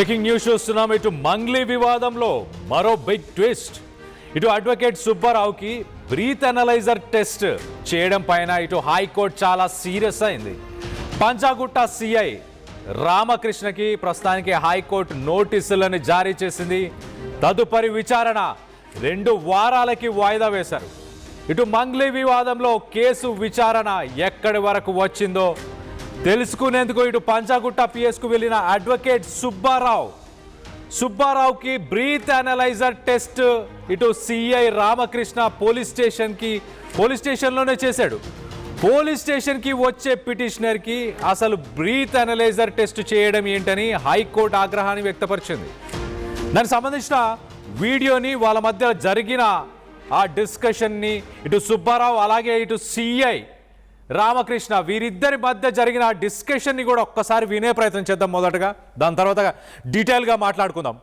Breaking news చూస్తున్నాం. ఇటు మంగ్లీ వివాదంలో మరో బిగ్ ట్విస్ట్. ఇటు అడ్వకేట్ సుబ్బారావుకి బ్రీత్ అనలైజర్ టెస్ట్ చేయడం పైన ఇటు హైకోర్టు చాలా సీరియస్ అయింది. పంజాగుట్ట సిఐ రామకృష్ణకి ప్రస్తుతానికి హైకోర్టు నోటీసులను జారీ చేసింది. తదుపరి విచారణ 2 వారాలకి వాయిదా వేశారు. ఇటు మంగ్లీ వివాదంలో కేసు విచారణ ఎక్కడి వరకు వచ్చిందో తెలుసుకునేందుకు ఇటు పంజాగుట్ట పిఎస్కు వెళ్ళిన అడ్వకేట్ సుబ్బారావుకి బ్రీత్ అనలైజర్ టెస్ట్ ఇటు సిఐ రామకృష్ణ పోలీస్ స్టేషన్లోనే చేశాడు. పోలీస్ స్టేషన్కి వచ్చే పిటిషనర్కి అసలు బ్రీత్ అనలైజర్ టెస్ట్ చేయడం ఏంటని హైకోర్టు ఆగ్రహాన్ని వ్యక్తపరిచింది. దానికి సంబంధించిన వీడియోని వాళ్ళ మధ్య జరిగిన ఆ డిస్కషన్ని ఇటు సుబ్బారావు అలాగే ఇటు సిఐ రామకృష్ణ వీరిద్దరి మధ్య జరిగిన డిస్కషన్ని కూడా ఒక్కసారి వినే ప్రయత్నం చేద్దాం మొదటగా. దాని తర్వాత డీటెయిల్గా మాట్లాడుకుందాం.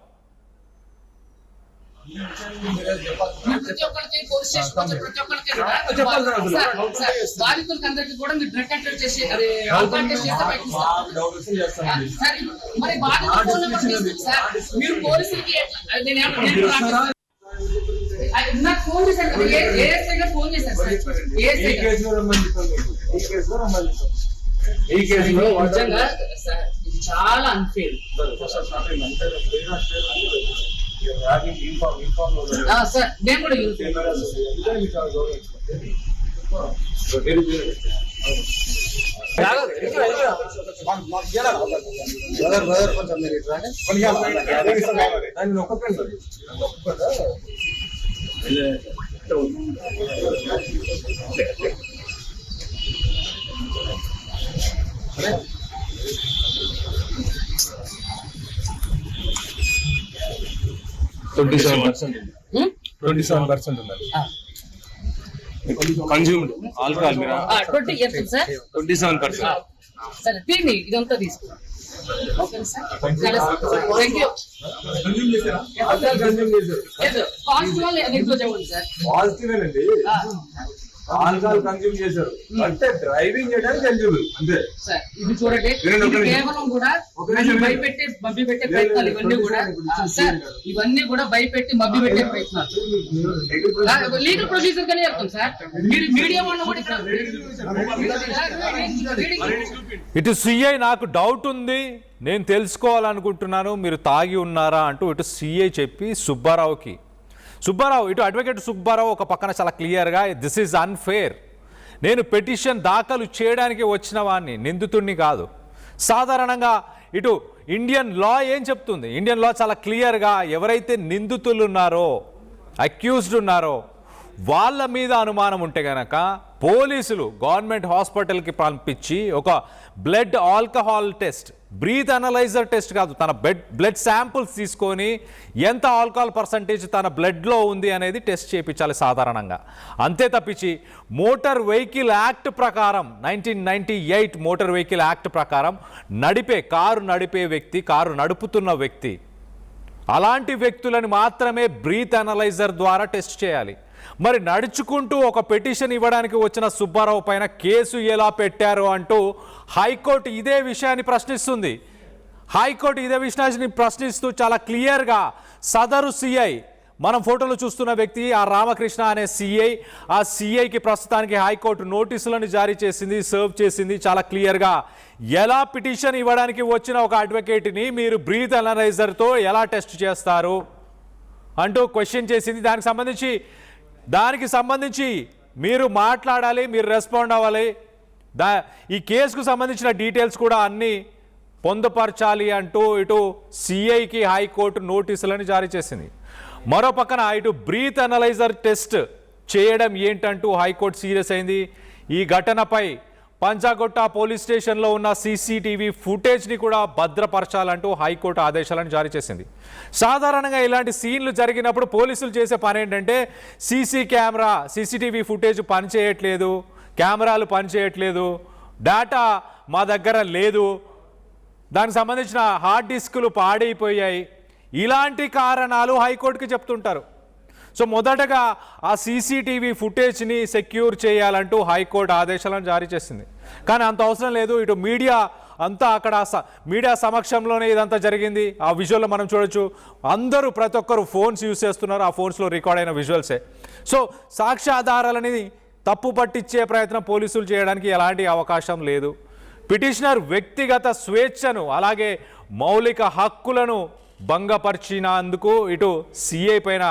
నాకు ఫోన్ చేశారు కదా, ఏఎస్ఐ ఫోన్ చేశారు సార్. ఈ కేసులో నిజంగా సార్ ఇది చాలా అన్ఫేర్ సార్. నేను కూడా కన్జ్యూమ్డ్ ఆల్కహాల్ 20 సార్ 27%. సరే తీయండి, ఇదంతా తీసుకో. Okay sir, thank you. Alcohol consume చేశారు అంటే డ్రైవింగ్ చేయడానికి ఎలిజిబుల్ అంతే సార్. ఇది చూడండి, కేవలం కూడా భయపెట్టి మభ్య పెట్టే ప్రయత్నాలు ఇవన్నీ కూడా సార్. ఇవన్నీ కూడా భయపెట్టి మభ్య పెట్టే ప్రయత్నాలు. లీగల్ ప్రొసీజర్ గానే వెళ్తాం సార్. మీరు మీడియా వాళ్ళు కూడా ఇటు సిఐ నాకు డౌట్ ఉంది, నేను తెలుసుకోవాలనుకుంటున్నాను, మీరు తాగి ఉన్నారా అంటూ ఇటు సిఐ చెప్పి సుబ్బారావు ఇటు అడ్వకేట్ సుబ్బారావు ఒక పక్కన చాలా క్లియర్గా దిస్ ఈజ్ అన్ఫేర్, నేను పిటిషన్ దాఖలు చేయడానికి వచ్చిన వాడిని, నిందితుడిని కాదు. సాధారణంగా ఇటు ఇండియన్ లా ఏం చెప్తుంది? ఇండియన్ లా చాలా క్లియర్గా ఎవరైతే నిందితులు ఉన్నారో, అక్యూజ్డ్ ఉన్నారో వాళ్ళ మీద అనుమానం ఉంటే కనుక పోలీసులు గవర్నమెంట్ హాస్పిటల్కి పంపించి ఒక blood alcohol test, breath analyser test కాదు, తన బ్లడ్ శాంపుల్స్ తీసుకొని ఎంత ఆల్కహాల్ పర్సంటేజ్ తన బ్లడ్లో ఉంది అనేది టెస్ట్ చేయించాలి సాధారణంగా. అంతే తప్పించి మోటార్ వెహికల్ యాక్ట్ ప్రకారం 1998 మోటార్ వెహికల్ యాక్ట్ ప్రకారం కారు నడుపుతున్న వ్యక్తి అలాంటి వ్యక్తులను మాత్రమే బ్రీత్ అనలైజర్ ద్వారా టెస్ట్ చేయాలి. మరి నడుచుకుంటూ ఒక పిటిషన్ ఇవ్వడానికి వచ్చిన సుబ్బారావు పైన కేసు ఎలా పెట్టారు అంటూ హైకోర్టు ఇదే విషయాన్ని ప్రశ్నిస్తుంది. హైకోర్టు ఇదే విషయాన్ని ప్రశ్నిస్తూ చాలా క్లియర్గా సదరు సిఐ, మనం ఫోటోలో చూస్తున్న వ్యక్తి ఆ రామకృష్ణ అనే సిఐ, ఆ సిఐకి ప్రస్తుతానికి హైకోర్టు నోటీసులను జారీ చేసింది, సర్వ్ చేసింది. చాలా క్లియర్గా ఎలా పిటిషన్ ఇవ్వడానికి వచ్చిన ఒక అడ్వకేట్ని మీరు బ్రీత్ అనలైజర్తో ఎలా టెస్ట్ చేస్తారు అంటూ క్వశ్చన్ చేసింది. దానికి సంబంధించి మీరు మాట్లాడాలి, మీరు రెస్పాండ్ అవ్వాలి. ఈ కేసుకు సంబంధించిన డీటెయిల్స్ కూడా అన్నీ పొందుపరచాలి అంటూ ఇటు సిఐకి హైకోర్టు నోటీసులను జారీ చేసింది. మరో పక్కన ఇటు బ్రీత్ అనలైజర్ టెస్ట్ చేయడం ఏంటంటూ హైకోర్టు సీరియస్ అయింది. ఈ ఘటనపై పంజాగుట్ట పోలీస్ స్టేషన్లో ఉన్న సీసీటీవీ ఫుటేజ్ని కూడా భద్రపరచాలంటూ హైకోర్టు ఆదేశాలను జారీ చేసింది. సాధారణంగా ఇలాంటి సీన్లు జరిగినప్పుడు పోలీసులు చేసే పని ఏంటంటే సీసీటీవీ ఫుటేజ్ పనిచేయట్లేదు, కెమెరాలు పనిచేయట్లేదు, డేటా మా దగ్గర లేదు, దానికి సంబంధించిన హార్డ్ డిస్కులు పాడైపోయాయి, ఇలాంటి కారణాలు హైకోర్టుకి చెప్తుంటారు. సో మొదటగా ఆ సీసీటీవీ ఫుటేజ్ని సెక్యూర్ చేయాలంటూ హైకోర్టు ఆదేశాలను జారీ చేసింది. కానీ అంత అవసరం లేదు. ఇటు మీడియా అంతా అక్కడ మీడియా సమక్షంలోనే ఇదంతా జరిగింది. ఆ విజువల్లో మనం చూడొచ్చు. అందరూ ప్రతి ఒక్కరు ఫోన్స్ యూజ్ చేస్తున్నారు. ఆ ఫోన్స్లో రికార్డ్ అయిన విజువల్సే. సో సాక్ష్యాధారాలని తప్పు పట్టించే ప్రయత్నం పోలీసులు చేయడానికి ఎలాంటి అవకాశం లేదు. పిటిషనర్ వ్యక్తిగత స్వేచ్ఛను అలాగే మౌలిక హక్కులను భంగపరిచినందుకు ఇటు సిఐ పైన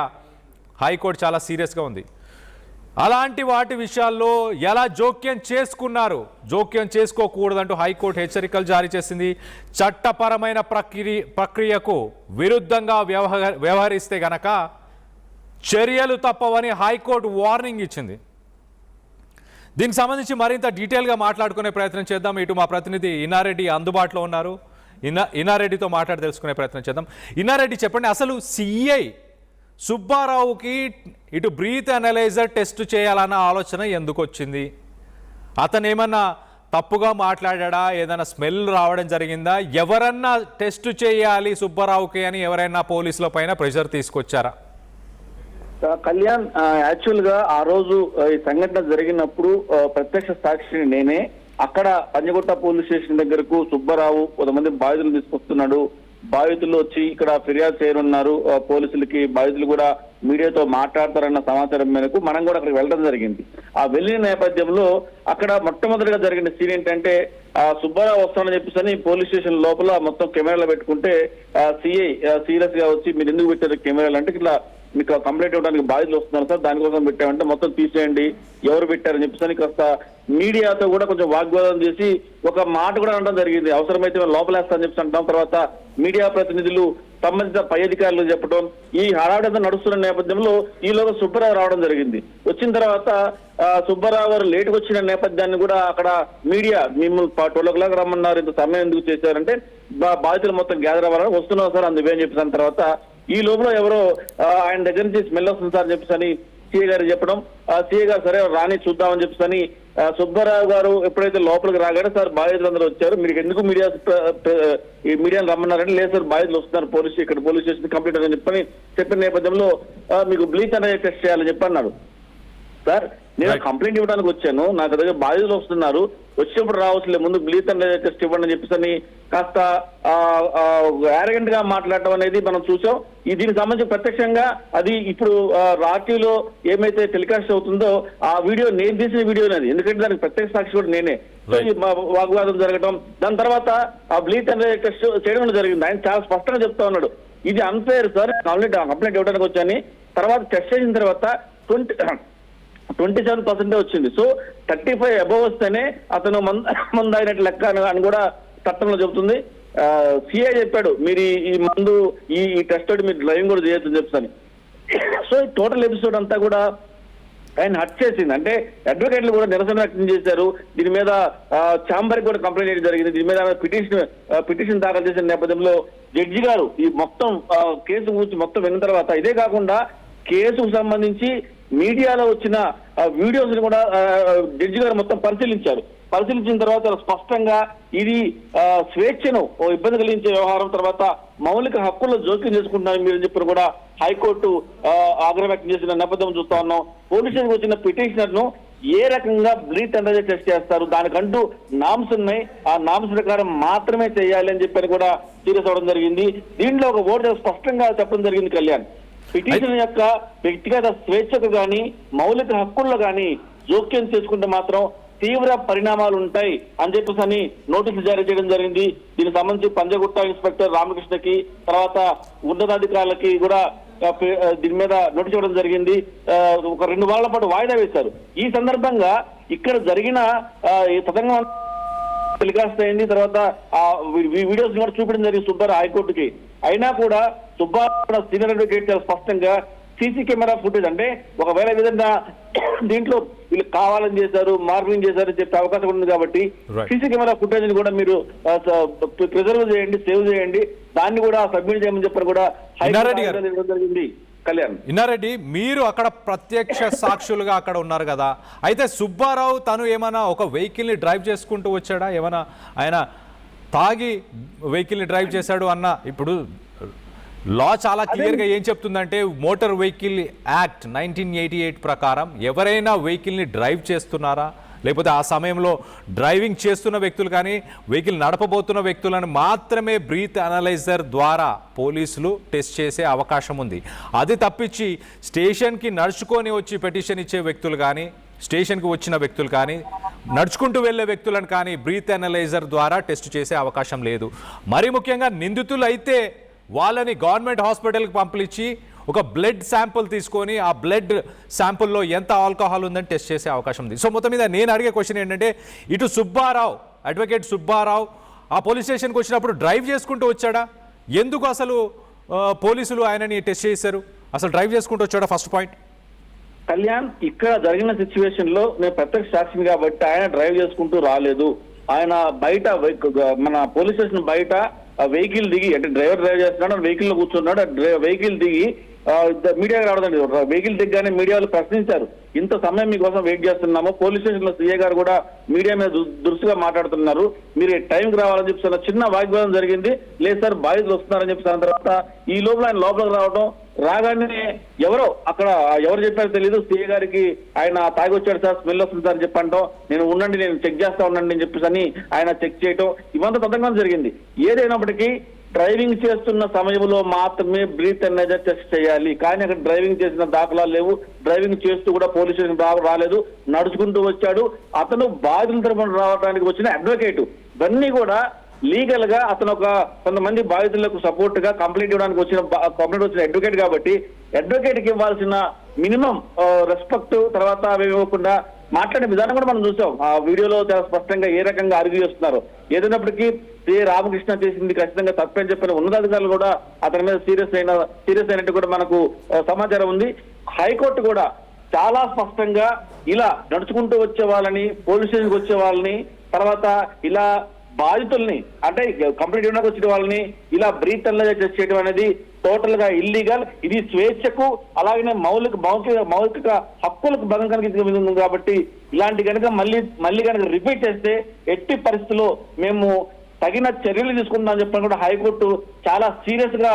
హైకోర్టు చాలా సీరియస్గా ఉంది. అలాంటి వాటి విషయాల్లో ఎలా జోక్యం జోక్యం చేసుకోకూడదంటూ హైకోర్టు హెచ్చరికలు జారీ చేసింది. చట్టపరమైన ప్రక్రియకు విరుద్ధంగా వ్యవహరిస్తే గనక చర్యలు తప్పవని హైకోర్టు వార్నింగ్ ఇచ్చింది. దీనికి సంబంధించి మరింత డీటెయిల్గా మాట్లాడుకునే ప్రయత్నం చేద్దాం. ఇటు మా ప్రతినిధి ఇన్నారెడ్డి అందుబాటులో ఉన్నారు. ఇన్నారెడ్డితో మాట్లాడి తెలుసుకునే ప్రయత్నం చేద్దాం. ఇన్నారెడ్డి, చెప్పండి, అసలు సిఐ సుబ్బారావుకి ఇటు బ్రీత్ అనలైజర్ టెస్ట్ చేయాలన్న ఆలోచన ఎందుకు వచ్చింది? అతను ఏమన్నా తప్పుగా మాట్లాడా? ఏదైనా స్మెల్ రావడం జరిగిందా? ఎవరన్నా టెస్ట్ చేయాలి సుబ్బారావుకి అని ఎవరైనా పోలీసుల పైన ప్రెషర్ తీసుకొచ్చారా? కళ్యాణ్, యాక్చువల్ గా ఆ రోజు ఈ సంఘటన జరిగినప్పుడు ప్రత్యక్ష సాక్షిని నేనే. అక్కడ పంజగుట్ట పోలీస్ స్టేషన్ దగ్గరకు సుబ్బారావు కొంతమంది బాధితులు తీసుకొస్తున్నాడు. బాధితులు వచ్చి ఇక్కడ ఫిర్యాదు చేయనున్నారు పోలీసులకి. బాధితులు కూడా మీడియాతో మాట్లాడతారన్న సమాచారం మేరకు మనం కూడా అక్కడికి వెళ్ళడం జరిగింది. ఆ వెళ్ళిన నేపథ్యంలో అక్కడ మొట్టమొదటిగా జరిగిన సీన్ ఏంటంటే సుబ్బారావు వస్తానని చెప్పేసి పోలీస్ స్టేషన్ లోపల మొత్తం కెమెరాలు పెట్టుకుంటే సిఐ సీరియస్ గా వచ్చి మీరు ఎందుకు పెట్టారు కెమెరాలు అంటే, ఇట్లా మీకు కంప్లైంట్ ఇవ్వడానికి బాధితులు వస్తున్నారు సార్, దానికోసం పెట్టామంటే మొత్తం తీసేయండి, ఎవరు పెట్టారని చెప్పేసి కాస్త మీడియాతో కూడా కొంచెం వాగ్వాదం చేసి ఒక మాట కూడా అనడం జరిగింది. అవసరమైతే లోపలేస్తా అని చెప్పి అంటాం. తర్వాత మీడియా ప్రతినిధులు సంబంధిత పై అధికారులు చెప్పడం, ఈ హడావిడి నడుస్తున్న నేపథ్యంలో ఈలోగా సుబ్బారావు రావడం జరిగింది. వచ్చిన తర్వాత సుబ్బారావు గారు లేటుకు వచ్చిన నేపథ్యాన్ని కూడా అక్కడ మీడియా మిమ్మల్ని 12 o'clock రమ్మన్నారు, ఇంత సమయం ఎందుకు చేశారంటే బాధితులు మొత్తం గ్యాదర్ అవ్వాలని వస్తున్నాం సార్ అందువే అని చెప్పేసిన తర్వాత ఈ లోపల ఎవరో ఆయన దగ్గర నుంచి స్మెల్ వస్తుంది సార్ అని చెప్పేసి సిఐ గారు చెప్పడం, సిఐ గారు సరే రాని చూద్దామని చెప్పేసి సుబ్బారావు గారు ఎప్పుడైతే లోపలికి రాగానే సార్ బాధితులందరూ వచ్చారు, మీరు ఎందుకు మీడియాను రమ్మన్నారంటే లేదు సార్ బాధితులు వస్తున్నారు ఇక్కడ పోలీస్ స్టేషన్ కంప్లీట్ అని చెప్పిన నేపథ్యంలో మీకు బ్లీచ్ అనేది టెస్ట్ చేయాలని చెప్పి అన్నారు. సార్ నేను కంప్లైంట్ ఇవ్వడానికి వచ్చాను, నాకు దగ్గర బాధితులు వస్తున్నారు, వచ్చినప్పుడు రావచ్చులే ముందు బ్లీచ్ అనేది టెస్ట్ ఇవ్వండి అని చెప్పేసి కాస్త యారగెంట్ గా మాట్లాడటం అనేది మనం చూసాం. దీనికి సంబంధించి ప్రత్యక్షంగా అది ఇప్పుడు రాత్రిలో ఏమైతే టెలికాస్ట్ అవుతుందో ఆ వీడియో నేను తీసిన వీడియో అనేది, ఎందుకంటే దానికి ప్రత్యక్ష సాక్షి కూడా నేనే. సో ఈ వాగ్వాదం జరగడం, దాని తర్వాత ఆ బ్లీచ్ అనేది టెస్ట్ చేయడం జరిగింది. ఆయన చాలా స్పష్టంగా చెప్తా ఉన్నాడు, ఇది అన్ఫేర్ సార్, కంప్లైంట్ ఇవ్వడానికి వచ్చాను. తర్వాత టెస్ట్ చేసిన తర్వాత 27% వచ్చింది. సో 35 అబవ్ వస్తేనే అతను మందు అయినట్టు లెక్క అని కూడా చట్టంలో చెబుతుంది. సిఐ చెప్పాడు మీరు ఈ మందు ఈ టెస్ట్ తోటి మీరు డ్రైవింగ్ కూడా చేయొచ్చు చెప్తాను. సో ఈ టోటల్ ఎపిసోడ్ అంతా కూడా ఆయన హట్ చేసింది. అంటే అడ్వకేట్లు కూడా నిరసన వ్యక్తం చేశారు. దీని మీద ఛాంబర్ కూడా కంప్లైంట్ చేయడం జరిగింది. దీని మీద పిటిషన్ దాఖలు చేసిన నేపథ్యంలో జడ్జి గారు ఈ మొత్తం కేసు గురించి మొత్తం విన్న తర్వాత, ఇదే కాకుండా కేసుకు సంబంధించి మీడియాలో వచ్చిన వీడియోస్ ని కూడా జడ్జి గారు మొత్తం పరిశీలించిన తర్వాత స్పష్టంగా ఇది స్వేచ్ఛను ఇబ్బంది కలిగించే వ్యవహారం, తర్వాత మౌలిక హక్కుల్లో జోక్యం చేసుకుంటున్నారు మీరు చెప్పిన కూడా హైకోర్టు ఆగ్రహం వ్యక్తం చేసిన నేపథ్యం చూస్తా ఉన్నాం. పోలీస్ స్టేషన్కి వచ్చిన పిటిషనర్ ను ఏ రకంగా బ్లీచ్ అనలైజర్ టెస్ట్ చేస్తారు, దానికంటూ నామ్స్ ఉన్నాయి, ఆ నామ్స్ ప్రకారం మాత్రమే చేయాలి అని చెప్పని కూడా సీరియస్ అవడం జరిగింది. దీంట్లో ఒక ఓటు స్పష్టంగా చెప్పడం జరిగింది కళ్యాణ్, పిటిషన్ యొక్క వ్యక్తిగత స్వేచ్ఛకు గాని మౌలిక హక్కుల్లో గాని జోక్యం చేసుకుంటే మాత్రం తీవ్ర పరిణామాలు ఉంటాయి అని చెప్పేసి నోటీసులు జారీ చేయడం జరిగింది. దీనికి సంబంధించి పంజగుట్ట ఇన్స్పెక్టర్ రామకృష్ణకి తర్వాత ఉన్నతాధికారులకి కూడా దీని మీద నోటీస్ ఇవ్వడం జరిగింది. ఒక 2 వారాల పాటు వాయిదా వేశారు. ఈ సందర్భంగా ఇక్కడ జరిగిన తతంగం టెలికాస్ట్ అయింది. తర్వాత ఆ వీడియోస్ కూడా చూపించడం జరిగింది సుబ్బారావు హైకోర్టుకి. అయినా కూడా సుబ్బారావు సీనియర్ అడ్వకేట్ స్పష్టంగా సీసీ కెమెరా ఫుటేజ్, అంటే ఒకవేళ విధంగా దీంట్లో వీళ్ళు కావాలని చేశారు, మార్పింగ్ చేశారు చెప్పే అవకాశం ఉంది కాబట్టి సీసీ కెమెరా ఫుటేజ్ ని కూడా మీరు ప్రిజర్వ్ చేయండి, సేవ్ చేయండి, దాన్ని కూడా సబ్మిట్ చేయమని చెప్పని కూడా హైకోర్టు జరిగింది. కళ్యాణ్, ఇన్నారెడ్డి, మీరు అక్కడ ప్రత్యక్ష సాక్షులుగా అక్కడ ఉన్నారు కదా, అయితే సుబ్బారావు తను ఏమైనా ఒక వెహికల్ని డ్రైవ్ చేసుకుంటూ వచ్చాడా? ఏమైనా ఆయన తాగి వెహికల్ని డ్రైవ్ చేశాడు అన్న, ఇప్పుడు లా చాలా క్లియర్గా ఏం చెప్తుందంటే మోటార్ వెహికల్ యాక్ట్ 1988 ప్రకారం ఎవరైనా వెహికల్ని డ్రైవ్ చేస్తున్నారా లేకపోతే ఆ సమయంలో డ్రైవింగ్ చేస్తున్న వ్యక్తులు కానీ వెహికల్ నడపబోతున్న వ్యక్తులను మాత్రమే బ్రీత్ అనలైజర్ ద్వారా పోలీసులు టెస్ట్ చేసే అవకాశం ఉంది. అది తప్పించి స్టేషన్కి నడుచుకొని వచ్చి పెటిషన్ ఇచ్చే వ్యక్తులు కానీ, స్టేషన్కి వచ్చిన వ్యక్తులు కానీ, నడుచుకుంటూ వెళ్ళే వ్యక్తులను కానీ బ్రీత్ అనలైజర్ ద్వారా టెస్ట్ చేసే అవకాశం లేదు. మరీ ముఖ్యంగా నిందితులు అయితే వాళ్ళని గవర్నమెంట్ హాస్పిటల్కి పంపించి ఒక బ్లడ్ శాంపుల్ తీసుకొని ఆ బ్లడ్ శాంపుల్లో ఎంత ఆల్కహాల్ ఉందని టెస్ట్ చేసే అవకాశం ఉంది. సో మొత్తం మీద నేను అడిగే క్వశ్చన్ ఏంటంటే, ఇటు సుబ్బారావు, అడ్వకేట్ సుబ్బారావు ఆ పోలీస్ స్టేషన్కి వచ్చినప్పుడు డ్రైవ్ చేసుకుంటూ వచ్చాడా? ఎందుకు అసలు పోలీసులు ఆయనని టెస్ట్ చేశారు? అసలు డ్రైవ్ చేసుకుంటూ వచ్చాడా? First point. కళ్యాణ్, ఇక్కడ జరిగిన సిచ్యువేషన్ లో నేను ప్రత్యక్ష సాక్షిని కాబట్టి ఆయన డ్రైవ్ చేసుకుంటూ రాలేదు. ఆయన బయట మన పోలీస్ స్టేషన్ బయట వెహికల్ దిగి, అంటే డ్రైవర్ డ్రైవ్ చేస్తున్నాడు, వెహికల్ లో కూర్చున్నాడు, వెహికల్ దిగి మీడియాకి రావడండి. వెహికల్ దిగ్గానే మీడియా వాళ్ళు ప్రశ్నించారు, ఇంత సమయం మీకోసం వెయిట్ చేస్తున్నాము. పోలీస్ స్టేషన్ లో సీఏ గారు కూడా మీడియా మీద దురుసుగా మాట్లాడుతున్నారు, మీరు టైంకి రావాలని చెప్పి చిన్న వాగ్వాదం జరిగింది. లేదు సార్ బాధితులు వస్తున్నారని చెప్పి దాని తర్వాత ఈ లోపల ఆయన లోపలికి రావడం, రాగానే ఎవరో అక్కడ ఎవరు చెప్పారో తెలియదు, సీఏ గారికి ఆయన తాగి వచ్చాడు సార్, స్మెల్ వస్తుంది సార్ అని చెప్పంటో, నేను ఉండండి నేను చెక్ చేస్తా ఉండండి అని చెప్పేసి అని ఆయన చెక్ చేయటం, ఇవంతా తతంగా జరిగింది. ఏదైనప్పటికీ డ్రైవింగ్ చేస్తున్న సమయంలో మాత్రమే బ్రీత్ అనలైజర్ టెస్ట్ చేయాలి. కానీ అక్కడ డ్రైవింగ్ చేసిన దాఖలాలు లేవు. డ్రైవింగ్ చేస్తూ కూడా పోలీస్ స్టేషన్ రాలేదు, నడుచుకుంటూ వచ్చాడు. అతను బాధితుల తరపున రావడానికి వచ్చిన అడ్వకేట్, ఇవన్నీ కూడా లీగల్ గా అతను కొంతమంది బాధితులకు సపోర్ట్ గా కంప్లైంట్ ఇవ్వడానికి వచ్చిన అడ్వకేట్ కాబట్టి అడ్వకేట్ కి ఇవ్వాల్సిన మినిమం రెస్పెక్ట్ తర్వాత అవి ఇవ్వకుండా మాట్లాడే విధానం కూడా మనం చూసాం. ఆ వీడియోలో చాలా స్పష్టంగా ఏ రకంగా ఆర్గ్యూ చేస్తున్నారు. ఏదైనప్పటికీ శ్రీ రామకృష్ణ చేసింది ఖచ్చితంగా తప్పని చెప్పిన ఉన్నతాధికారులు కూడా అతని మీద సీరియస్ అయినట్టు కూడా మనకు సమాచారం ఉంది. హైకోర్టు కూడా చాలా స్పష్టంగా ఇలా నడుచుకుంటూ వచ్చే వాళ్ళని, పోలీస్ స్టేషన్కి వచ్చే వాళ్ళని, తర్వాత ఇలా బాధితుల్ని అంటే కంప్లీట్ ఇవ్వడానికి వచ్చిన వాళ్ళని ఇలా బ్రీత్ అనలైజర్ టెస్ట్ చేయడం అనేది టోటల్ గా ఇల్లీగల్. ఇది స్వేచ్ఛకు అలాగే మౌలిక హక్కులకు భంగం కలిగించింది కాబట్టి ఇలాంటి కనుక మళ్ళీ కనుక రిపీట్ చేస్తే ఎట్టి పరిస్థితుల్లో మేము తగిన చర్యలు తీసుకుందామని చెప్పని కూడా హైకోర్టు చాలా సీరియస్ గా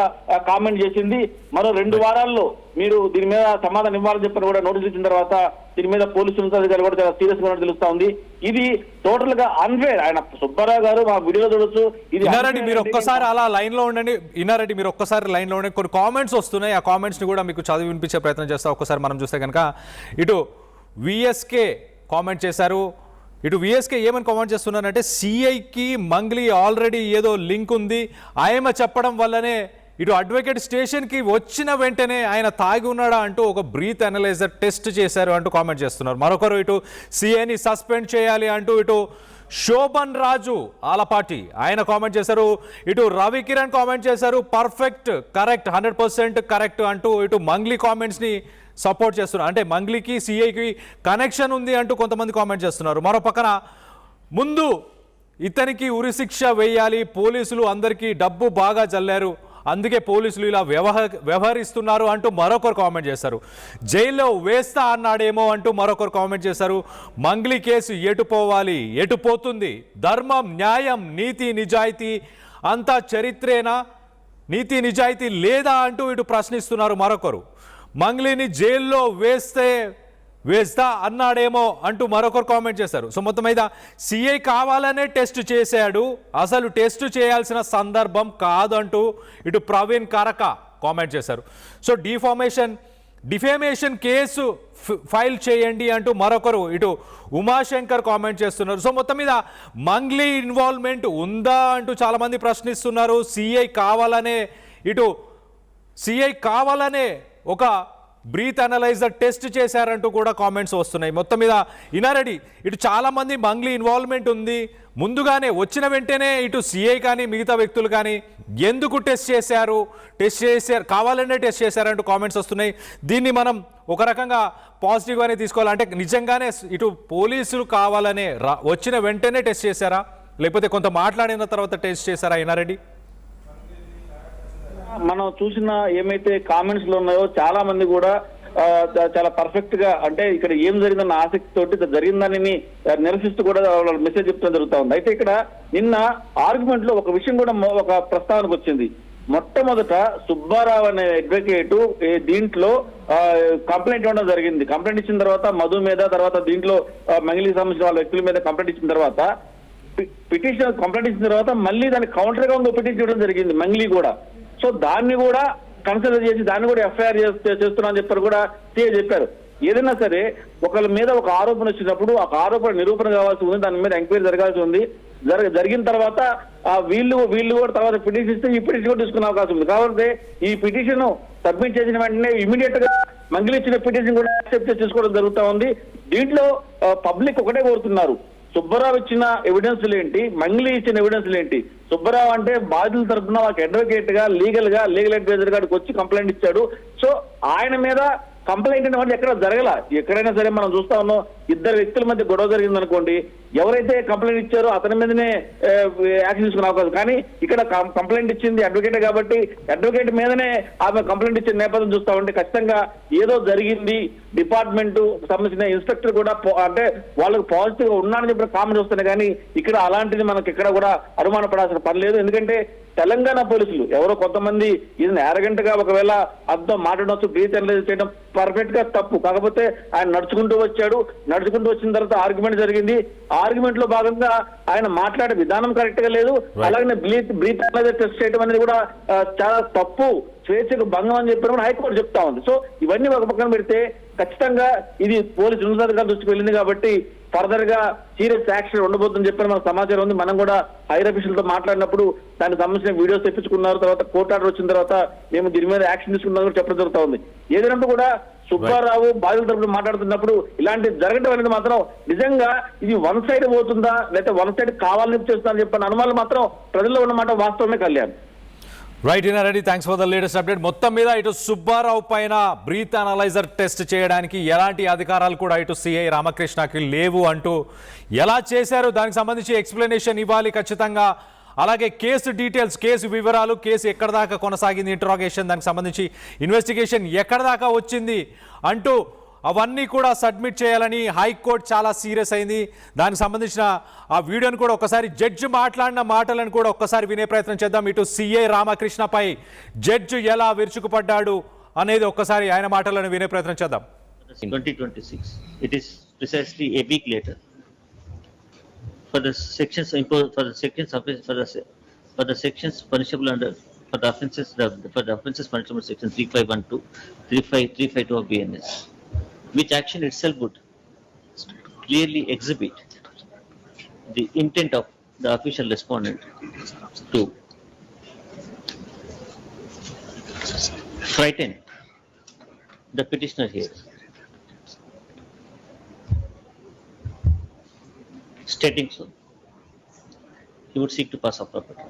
కామెంట్ చేసింది. మరో 2 వారాల్లో మీరు దీని మీద సమాధానం ఇవ్వాలని చెప్పని కూడా నోటీస్ ఇచ్చిన తర్వాత దీని మీద పోలీసు ఉన్నతాధికారులు కూడా చాలా సీరియస్ గా తెలుస్తా ఉంది. ఇది టోటల్ గా అన్ఫేర్. ఆయన సుబ్బారావు గారు మా వీడియో చూడొచ్చు. ఇది ఇన్నారెడ్డి మీరు ఒక్కసారి అలా లైన్ లో ఉండండి. ఇన్నారెడ్డి మీరు ఒక్కసారి లైన్ లో ఉండండి. కొన్ని కామెంట్స్ వస్తున్నాయి, ఆ కామెంట్స్ ని కూడా మీకు చదివి వినిపించే ప్రయత్నం చేస్తా. ఒక్కసారి మనం చూస్తే కనుక ఇటు విఎస్కే కామెంట్ చేశారు. ఇటు విఎస్కే ఏమని కామెంట్ చేస్తున్నారంటే, సిఐకి మంగ్లీ ఆల్రెడీ ఏదో లింక్ ఉంది, ఆయమ చెప్పడం వల్లనే ఇటు అడ్వకేట్ స్టేషన్కి వచ్చిన వెంటనే ఆయన తాగి ఉన్నాడా అంటూ ఒక బ్రీత్ అనలైజర్ టెస్ట్ చేశారు అంటూ కామెంట్ చేస్తున్నారు. మరొకరు ఇటు సిఐని సస్పెండ్ చేయాలి అంటూ ఇటు శోభన్ రాజు ఆలపాటి ఆయన కామెంట్ చేశారు. ఇటు రవి కిరణ్ కామెంట్ చేశారు, పర్ఫెక్ట్, కరెక్ట్, 100% కరెక్ట్ అంటూ ఇటు మంగ్లీ కామెంట్స్ని సపోర్ట్ చేస్తున్నారు. అంటే మంగ్లీకి సిఐకి కనెక్షన్ ఉంది అంటూ కొంతమంది కామెంట్ చేస్తున్నారు. మరో పక్కన ముందు ఇతనికి ఉరిశిక్ష వేయాలి, పోలీసులు అందరికీ డబ్బు బాగా జల్లారు, అందుకే పోలీసులు ఇలా వ్యవహరిస్తున్నారు అంటూ మరొకరు కామెంట్ చేశారు. జైల్లో వేస్తా అన్నాడేమో అంటూ మరొకరు కామెంట్ చేశారు. మంగ్లీ కేసు ఎటు పోవాలి, ఎటు పోతుంది, ధర్మం, న్యాయం, నీతి, నిజాయితీ అంతా చరిత్రేనా, నీతి నిజాయితీ లేదా అంటూ ఇటు ప్రశ్నిస్తున్నారు. మరొకరు మంగ్లీని జైల్లో వేస్తా అన్నాడేమో అంటూ మరొకరు కామెంట్ చేశారు. సో మొత్తం మీద సిఐ కావాలనే టెస్ట్ చేశాడు, అసలు టెస్ట్ చేయాల్సిన సందర్భం కాదంటూ ఇటు ప్రవీణ్ కరక కామెంట్ చేశారు. సో డిఫేమేషన్ కేసు ఫైల్ చేయండి అంటూ మరొకరు ఇటు ఉమాశంకర్ కామెంట్ చేస్తున్నారు. సో మొత్తం మీద మంగ్లీ ఇన్వాల్వ్మెంట్ ఉందా అంటూ చాలామంది ప్రశ్నిస్తున్నారు. సిఐ కావాలనే ఒక బ్రీత్ అనలైజర్ టెస్ట్ చేశారంటూ కూడా కామెంట్స్ వస్తున్నాయి. మొత్తం మీద ఇన్నారెడ్డి ఇటు చాలామంది మంగ్లీ ఇన్వాల్వ్మెంట్ ఉంది, ముందుగానే వచ్చిన వెంటనే ఇటు సిఐ కానీ మిగతా వ్యక్తులు కానీ ఎందుకు టెస్ట్ చేశారు, కావాలనే టెస్ట్ చేశారంటూ కామెంట్స్ వస్తున్నాయి. దీన్ని మనం ఒక రకంగా పాజిటివ్గానే తీసుకోవాలి. అంటే నిజంగానే ఇటు పోలీసులు కావాలనే వచ్చిన వెంటనే టెస్ట్ చేశారా, లేకపోతే కొంత మాట్లాడిన తర్వాత టెస్ట్ చేశారా ఇన్నారెడ్డి? మనం చూసిన ఏమైతే కామెంట్స్ లో ఉన్నాయో చాలా మంది కూడా చాలా పర్ఫెక్ట్ గా, అంటే ఇక్కడ ఏం జరిగిందన్న ఆసక్తి తోటి జరిగిందని నిరసిస్తూ కూడా మెసేజ్ చెప్తూ జరుగుతా ఉంది. అయితే ఇక్కడ నిన్న ఆర్గ్యుమెంట్ లో ఒక విషయం కూడా ఒక ప్రస్తావనకు వచ్చింది. మొట్టమొదట సుబ్బారావు అనే అడ్వకేట్ దీంట్లో కంప్లైంట్ ఇవ్వడం జరిగింది. కంప్లైంట్ ఇచ్చిన తర్వాత మధు మీద, తర్వాత దీంట్లో మంగళికి సంబంధించిన వాళ్ళ వ్యక్తుల మీద కంప్లైంట్ ఇచ్చిన తర్వాత పిటిషన్ కంప్లైంట్ ఇచ్చిన తర్వాత మళ్ళీ దానికి కౌంటర్ గా ఇంకో పిటిషన్ ఇవ్వడం జరిగింది మంగళి కూడా. సో దాన్ని కూడా కన్సిడర్ చేసి దాన్ని కూడా ఎఫ్ఐఆర్ చేస్తున్నా అని చెప్పారు కూడా సీఏ చెప్పారు. ఏదైనా సరే ఒకళ్ళ మీద ఒక ఆరోపణ వచ్చినప్పుడు ఆ ఆరోపణ నిరూపణ కావాల్సి ఉంది, దాని మీద ఎంక్వైరీ జరగాల్సి ఉంది. జరిగిన తర్వాత వీళ్ళు కూడా తర్వాత పిటిషన్ ఇస్తే ఈ పిటిషన్ కూడా తీసుకునే అవకాశం ఉంది. కాబట్టి ఈ పిటిషన్ సబ్మిట్ చేసిన వెంటనే ఇమీడియట్ గా మంగళి ఇచ్చిన పిటిషన్ కూడా యాక్సెప్ట్ చేసుకోవడం జరుగుతా ఉంది. దీంట్లో పబ్లిక్ ఒకటే కోరుతున్నారు, సుబ్బారావు ఇచ్చిన ఎవిడెన్స్లు ఏంటి, మంగళి ఇచ్చిన ఎవిడెన్స్లు ఏంటి. సుబ్బారావు అంటే బాధితుల తరఫున వాళ్ళకి అడ్వకేట్ గా లీగల్ అడ్వైజర్ గారికి వచ్చి కంప్లైంట్ ఇచ్చాడు. సో ఆయన మీద కంప్లైంట్ అనేది ఎక్కడ జరగల. ఎక్కడైనా సరే మనం చూస్తా ఉన్నాం, ఇద్దరు వ్యక్తుల మధ్య గొడవ జరిగింది అనుకోండి, ఎవరైతే కంప్లైంట్ ఇచ్చారో అతని మీదనే యాక్షన్ తీసుకునే అవకాశం. కానీ ఇక్కడ కంప్లైంట్ ఇచ్చింది అడ్వకేట్ కాబట్టి అడ్వకేట్ మీదనే ఆమె కంప్లైంట్ ఇచ్చిన నేపథ్యం చూస్తా ఉంటే ఖచ్చితంగా ఏదో జరిగింది. డిపార్ట్మెంట్ సంబంధించిన ఇన్స్పెక్టర్ కూడా అంటే వాళ్ళకి పాజిటివ్ గా ఉన్నానని చెప్పిన కామెంట్స్ వస్తున్నాయి. కానీ ఇక్కడ అలాంటిది మనకి ఇక్కడ కూడా అనుమానపడాల్సిన పని లేదు. ఎందుకంటే తెలంగాణ పోలీసులు ఎవరో కొంతమంది ఇది నేరగంట గా ఒకవేళ అర్థం మాట్లాడవచ్చు, బ్రీత్ అనలైజ్ చేయడం పర్ఫెక్ట్ గా తప్పు. కాకపోతే ఆయన నడుచుకుంటూ వచ్చాడు, నడుచుకుంటూ వచ్చిన తర్వాత ఆర్గ్యుమెంట్ జరిగింది. ఆర్గ్యుమెంట్ లో భాగంగా ఆయన మాట్లాడే విధానం కరెక్ట్ గా లేదు. అలాగే బ్రీత్ అనలైజ్ టెస్ట్ చేయడం అనేది కూడా చాలా తప్పు, స్వేచ్ఛకు భంగం అని చెప్పి హైకోర్టు చెప్తా ఉంది. సో ఇవన్నీ ఒక పక్కన పెడితే ఖచ్చితంగా ఇది పోలీసు ఉన్నతాధికారుల దృష్టికి వెళ్ళింది కాబట్టి ఫర్దర్ గా సీరియస్ యాక్షన్ ఉండబోతుందని చెప్పి మనకు సమాచారం ఉంది. మనం కూడా హైర్ అఫీషియల్తో మాట్లాడినప్పుడు దానికి సంబంధించిన వీడియోస్ తెప్పించుకున్నారు. తర్వాత కోర్టు ఆర్డర్ వచ్చిన తర్వాత మేము దీని మీద యాక్షన్ తీసుకున్నాం కూడా చెప్పడం జరుగుతా ఉంది. ఏదైనా కూడా సుబ్బారావు బాధితుల తరపున మాట్లాడుతున్నప్పుడు ఇలాంటి జరగడం అనేది మాత్రం నిజంగా ఇది వన్ సైడ్ పోతుందా లేకపోతే వన్ సైడ్ కావాలని చేస్తుందా అని చెప్పిన అనుమానాలు మాత్రం ప్రజల్లో ఉన్నమాట వాస్తవమే. Kalyan right in ready, thanks for the latest update. మొత్తం మీద ఇటు సుబ్బారావు పైన బ్రీత్ అనలైజర్ టెస్ట్ చేయడానికి ఎలాంటి అధికారాలు కూడా ఇటు సిఐ రామకృష్ణకి లేవు అంటూ ఎలా చేశారు దానికి సంబంధించి ఎక్స్ప్లెనేషన్ ఇవ్వాలి ఖచ్చితంగా. అలాగే కేసు డీటెయిల్స్, కేసు వివరాలు, కేసు ఎక్కడ దాకా కొనసాగింది, ఇంట్రాగేషన్, దానికి సంబంధించి ఇన్వెస్టిగేషన్ ఎక్కడ దాకా వచ్చింది అంటూ అవన్నీ కూడా సబ్మిట్ చేయాలని హైకోర్టు చాలా సీరియస్ అయింది. దానికి సంబంధించిన ఆ వీడియోని కూడా ఒకసారి జడ్జి మాట్లాడిన మాటలను కూడా ఒక్కసారి వినే ప్రయత్నం చేద్దాం. ఇటు సిఐ రామకృష్ణపై జడ్జి ఎలా విరుచుకుపడ్డాడు అనేది ఒక్కసారి ఆయన మాటలను వినే ప్రయత్నం చేద్దాం. 2026. It is precisely a week later. For the sections imposed for the sections punishable under for the offences punishable section 3512, 352 of BNS, which action itself would clearly exhibit the intent of the official respondent to frighten the petitioner here, stating so he would seek to pass off property.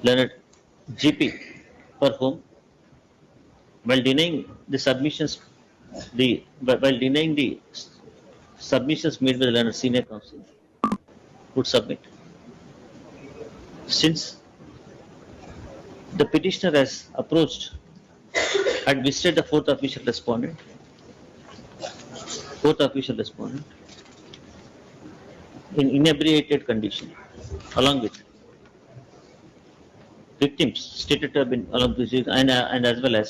Learned GP, for whom, while denying the submissions made by the learned senior counsel, would submit. Since the petitioner has approached and visited the fourth official respondent in inebriated condition, along with victims stated to have been along with and as well as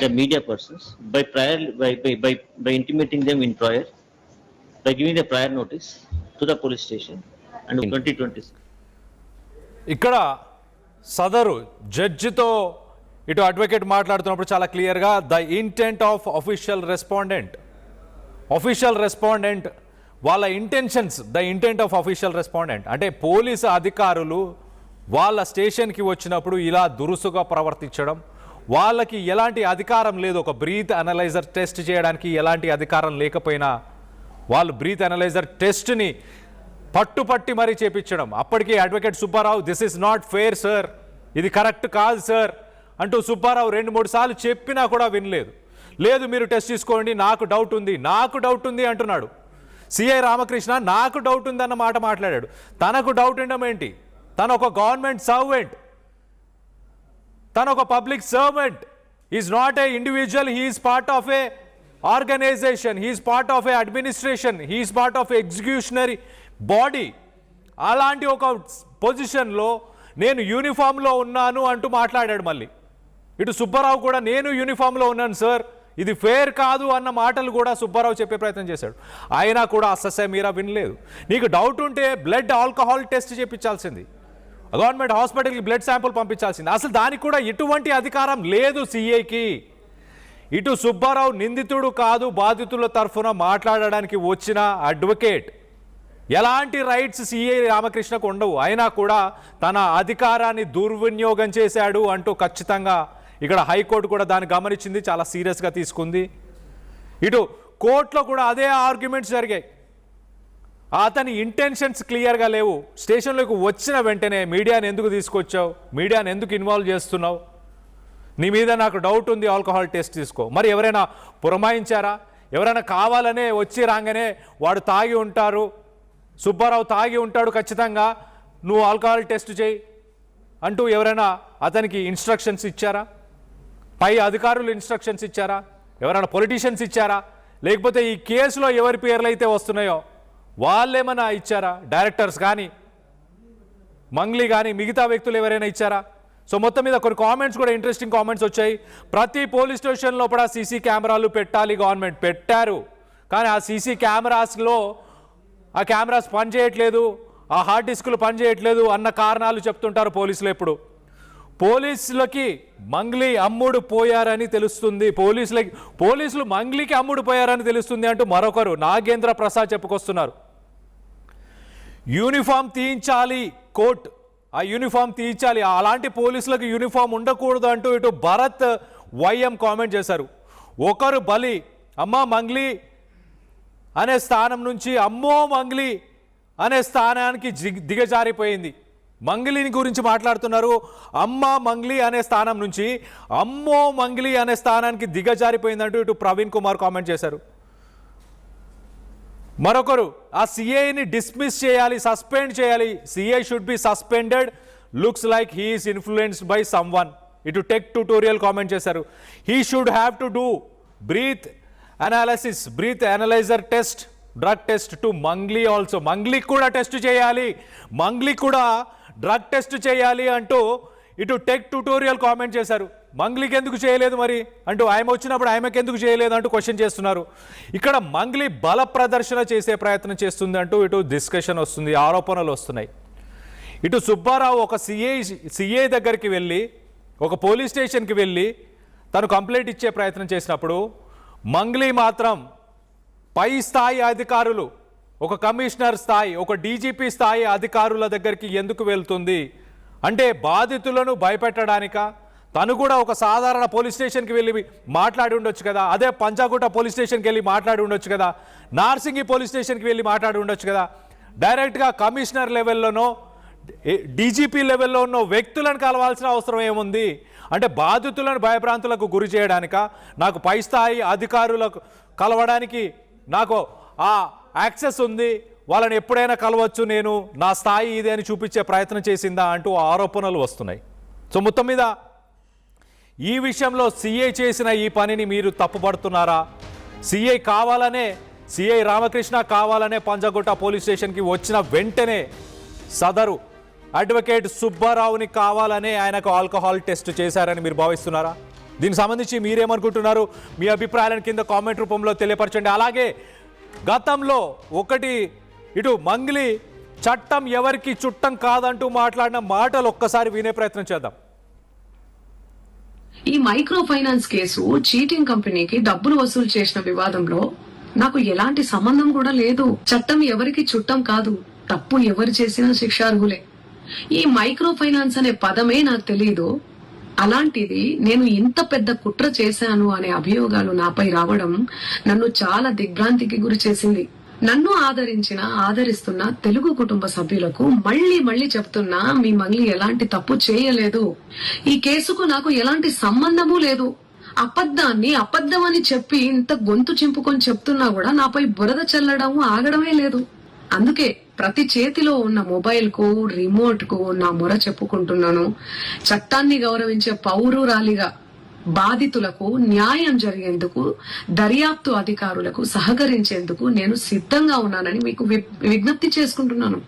the media persons by intimating them in prior, by giving the prior notice to the police station and 2020. ఇక్కడ సదరు జడ్జితో ఇటు advocate మాట్లాడుతున్నప్పుడు చాలా క్లియర్గా the intent of official respondent వాళ్ళ intentions, the intent of official respondent అంటే police అధికారులు వాళ్ళ స్టేషన్కి వచ్చినప్పుడు ఇలా దురుసుగా ప్రవర్తించడం, వాళ్ళకి ఎలాంటి అధికారం లేదు, ఒక బ్రీత్ అనలైజర్ టెస్ట్ చేయడానికి ఎలాంటి అధికారం లేకపోయినా వాళ్ళు బ్రీత్ అనలైజర్ టెస్ట్ని పట్టుపట్టి మరీ చేపించడం. అప్పటికే advocate Subbarao this is not fair sir, ఇది కరెక్ట్ కాదు సార్ అంటూ సుబ్బారావు 2-3 సార్లు చెప్పినా కూడా వినలేదు. లేదు మీరు టెస్ట్ తీసుకోండి, నాకు డౌట్ ఉంది అంటున్నాడు. సిఐ రామకృష్ణ నాకు డౌట్ ఉంది అన్న మాట మాట్లాడాడు. తనకు డౌట్ ఉండడం ఏంటి? తను ఒక గవర్నమెంట్ సర్వెంట్, తను ఒక public servant. Is not a individual, he's part of a organization, he's part of a administration, he's part of executionary body. అలాంటి ఒక పొజిషన్లో నేను యూనిఫామ్లో ఉన్నాను అంటూ మాట్లాడాడు. మళ్ళీ ఇటు సుబ్బారావు కూడా నేను యూనిఫామ్లో ఉన్నాను సార్, ఇది ఫేర్ కాదు అన్న మాటలు కూడా సుబ్బారావు చెప్పే ప్రయత్నం చేశాడు. అయినా కూడా అస్ససే మీరా వినలేదు. నీకు డౌట్ ఉంటే బ్లడ్ ఆల్కహాల్ టెస్ట్ చేయించాల్సింది, గవర్నమెంట్ హాస్పిటల్కి బ్లడ్ శాంపుల్ పంపించాల్సింది. అసలు దానికి కూడా ఎటువంటి అధికారం లేదు సిఐకి. ఇటు సుబ్బారావు నిందితుడు కాదు, బాధితుల తరఫున మాట్లాడడానికి వచ్చిన అడ్వకేట్. ఎలాంటి రైట్స్ సిఐ రామకృష్ణకు ఉండవు. అయినా కూడా తన అధికారాన్ని దుర్వినియోగం చేశాడు అంటూ ఖచ్చితంగా ఇక్కడ హైకోర్టు కూడా దాన్ని గమనించింది, చాలా సీరియస్గా తీసుకుంది. ఇటు కోర్టులో కూడా అదే ఆర్గ్యుమెంట్స్ జరిగాయి. అతని ఇంటెన్షన్స్ క్లియర్గా లేవు. స్టేషన్లోకి వచ్చిన వెంటనే మీడియాని ఎందుకు తీసుకొచ్చావు, మీడియాని ఎందుకు ఇన్వాల్వ్ చేస్తున్నావు, నీ మీద నాకు డౌట్ ఉంది, ఆల్కహాల్ టెస్ట్ తీసుకో. మరి ఎవరైనా పురమాయించారా? ఎవరైనా కావాలనే వచ్చి రాగానే వాడు తాగి ఉంటారు, సుబ్బారావు తాగి ఉంటాడు, ఖచ్చితంగా నువ్వు ఆల్కహాల్ టెస్ట్ చేయి అంటూ ఎవరైనా అతనికి ఇన్స్ట్రక్షన్స్ ఇచ్చారా? పై అధికారులు ఇన్స్ట్రక్షన్స్ ఇచ్చారా? ఎవరైనా పొలిటీషియన్స్ ఇచ్చారా? లేకపోతే ఈ కేసులో ఎవరి పేర్లు అయితే వస్తున్నాయో వాళ్ళేమైనా ఇచ్చారా? డైరెక్టర్స్ కానీ, మంగ్లీ కానీ, మిగతా వ్యక్తులు ఎవరైనా ఇచ్చారా? సో మొత్తం మీద కొన్ని కామెంట్స్ కూడా ఇంట్రెస్టింగ్ కామెంట్స్ వచ్చాయి. ప్రతి పోలీస్ స్టేషన్ లోపల సీసీ కెమెరాలు పెట్టాలి, గవర్నమెంట్ పెట్టారు. కానీ ఆ సీసీ కెమెరాస్లో ఆ కెమెరాస్ పనిచేయట్లేదు, ఆ హార్డ్ డిస్కులు పనిచేయట్లేదు అన్న కారణాలు చెప్తుంటారు పోలీసులు. ఎప్పుడు పోలీసులకి మంగ్లీ అమ్ముడు పోయారని తెలుస్తుంది, పోలీసులు మంగ్లీకి అమ్ముడు పోయారని తెలుస్తుంది అంటూ మరొకరు నాగేంద్ర ప్రసాద్ చెప్పుకొస్తున్నారు. యూనిఫామ్ తీయించాలి కోర్ట్, ఆ యూనిఫామ్ తీయించాలి, అలాంటి పోలీసులకు యూనిఫామ్ ఉండకూడదు అంటూ ఇటు భరత్ వైఎం కామెంట్ చేశారు. ఒకరు బలి అమ్మా మంగ్లీ అనే స్థానం నుంచి అమ్మో మంగ్లీ అనే స్థానానికి దిగజారిపోయింది. మంగ్లీని గురించి మాట్లాడుతున్నారు. అమ్మ మంగ్లీ అనే స్థానం నుంచి అమ్మో మంగ్లీ అనే స్థానానికి దిగజారిపోయిందంటూ ఇటు ప్రవీణ్ కుమార్ కామెంట్ చేశారు. మరొకరు ఆ సిఐని డిస్మిస్ చేయాలి, సస్పెండ్ చేయాలి, CI should be suspended, looks like he is influenced by someone. ఇటు టెక్ ట్యూటోరియల్ కామెంట్ చేశారు. He should have to do breath analysis, breath analyser test, drug test to Mangli also. మంగ్లీకి కూడా test చేయాలి, మంగ్లీకి కూడా drug test చేయాలి అంటూ ఇటు tech tutorial comment చేశారు. మంగ్లీకి ఎందుకు చేయలేదు మరి అంటూ, ఆమె వచ్చినప్పుడు ఆమెకు ఎందుకు చేయలేదు అంటూ క్వశ్చన్ చేస్తున్నారు. ఇక్కడ మంగ్లీ బల ప్రదర్శన చేసే ప్రయత్నం చేస్తుంది అంటూ ఇటు డిస్కషన్ వస్తుంది, ఆరోపణలు వస్తున్నాయి. ఇటు సుబ్బారావు ఒక సిఐ దగ్గరికి వెళ్ళి, ఒక పోలీస్ స్టేషన్కి వెళ్ళి తను కంప్లైంట్ ఇచ్చే ప్రయత్నం చేసినప్పుడు మంగ్లీ మాత్రం పై స్థాయి అధికారులు, ఒక కమిషనర్ స్థాయి, ఒక డీజీపీ స్థాయి అధికారుల దగ్గరికి ఎందుకు వెళ్తుంది అంటే బాధితులను భయపెట్టడానిక? తను కూడా ఒక సాధారణ పోలీస్ స్టేషన్కి వెళ్ళి మాట్లాడి ఉండొచ్చు కదా, అదే పంజాగుట్ట పోలీస్ స్టేషన్కి వెళ్ళి మాట్లాడి ఉండొచ్చు కదా, నార్సింగి పోలీస్ స్టేషన్కి వెళ్ళి మాట్లాడి ఉండొచ్చు కదా. డైరెక్ట్గా కమిషనర్ లెవెల్లోనో డీజీపీ లెవెల్లో ఉన్న వ్యక్తులను కలవాల్సిన అవసరం ఏముంది? అంటే బాధితులను భయభ్రాంతులకు గురి చేయడానిక? నాకు పై స్థాయి అధికారులకు కలవడానికి నాకు ఆ యాక్సెస్ ఉంది, వాళ్ళని ఎప్పుడైనా కలవచ్చు, నేను నా స్థాయి ఇదే అని చూపించే ప్రయత్నం చేసిందా అంటూ ఆరోపణలు వస్తున్నాయి. సో మొత్తం మీద ఈ విషయంలో సిఐ చేసిన ఈ పనిని మీరు తప్పుపడుతున్నారా? సిఐ రామకృష్ణ కావాలనే పంజాగుట్ట పోలీస్ స్టేషన్కి వచ్చిన వెంటనే సదరు అడ్వకేట్ సుబ్బారావుని కావాలనే ఆయనకు ఆల్కహాల్ టెస్ట్ చేశారని మీరు భావిస్తున్నారా? దీనికి సంబంధించి మీరేమనుకుంటున్నారు? మీ అభిప్రాయాలను కింద కామెంట్ రూపంలో తెలియపరచండి. అలాగే గతంలో ఇటు మంగ్లీ చట్టం ఎవరికి చుట్టం కాదంటూ మాట్లాడిన మాటలు ఒక్కసారి వినే ప్రయత్నం చేద్దాం. ఈ మైక్రో ఫైనాన్స్ కేసు చీటింగ్ కంపెనీకి డబ్బులు వసూలు చేసిన వివాదంలో నాకు ఎలాంటి సంబంధం కూడా లేదు. చట్టం ఎవరికి చుట్టం కాదు, తప్పు ఎవరు చేసినా శిక్షార్హులే. ఈ మైక్రో ఫైనాన్స్ అనే పదమే నాకు తెలియదు. అలాంటిది నేను ఇంత పెద్ద కుట్ర చేశాను అనే అభియోగాలు నాపై రావడం నన్ను చాలా దిగ్భ్రాంతికి గురి చేసింది. నన్ను ఆదరిస్తున్న తెలుగు కుటుంబ సభ్యులకు మళ్ళీ చెప్తున్నా, మీ మంగ్లీ ఎలాంటి తప్పు చేయలేదు, ఈ కేసుకు నాకు ఎలాంటి సంబంధము లేదు. అబద్ధాన్ని అబద్ధమని చెప్పి ఇంత గొంతు చింపుకొని చెప్తున్నా కూడా నాపై బురద చల్లడం ఆగడమే లేదు. అందుకే ప్రతి చేతిలో ఉన్న మొబైల్ కు, రిమోట్ కు నా మొర చెప్పుకుంటున్నాను. చట్టాన్ని గౌరవించే పౌరురాలిగా బాధితులకు న్యాయం జరిగేందుకు, దర్యాప్తు అధికారులకు సహకరించేందుకు నేను సిద్ధంగా ఉన్నానని మీకు విజ్ఞప్తి చేసుకుంటున్నాను.